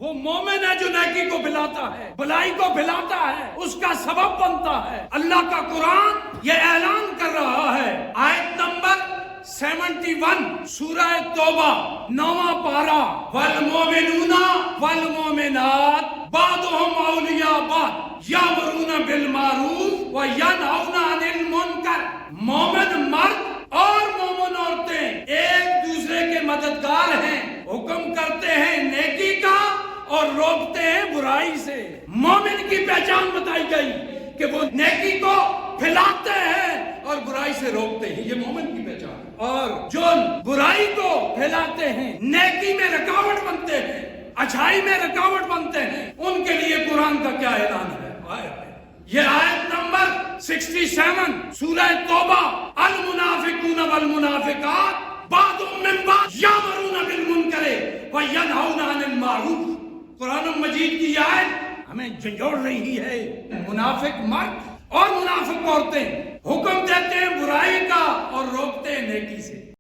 وہ مومن ہے جو نیکی کو پھیلاتا ہے، بلائی کو پھیلاتا ہے، اس کا سبب بنتا ہے۔ اللہ کا قرآن یہ اعلان کر رہا ہے، آیت نمبر 71 سورہ توبہ 9واں پارہ، والمومنون والمومنات بعضهم اولیاء بعض یامرون بالمعروف وینہون عن المنکر۔ مومن مرد اور مومن عورتیں ایک دوسرے کے مددگار ہیں، حکم کرتے ہیں نیکی کا اور روکتے ہیں برائی سے۔ مومن کی پہچان بتائی گئی کہ وہ نیکی کو پھیلاتے ہیں اور برائی سے روکتے ہیں، یہ مومن کی پہچان۔ اور جو برائی کو پھیلاتے ہیں، نیکی میں رکاوٹ بنتے ہیں، اچھائی میں رکاوٹ بنتے ہیں، ان کے لیے قرآن کا کیا اعلان ہے؟ یہ آیت نمبر 67 سورہ توبہ، المنافقون والمنافقات بعضهم من بعض یامرون بالمنکر وینہون عن المعروف۔ قرآن مجید کی آیت ہمیں جھنجھوڑ رہی ہے۔ منافق مرد اور منافق عورتیں حکم دیتے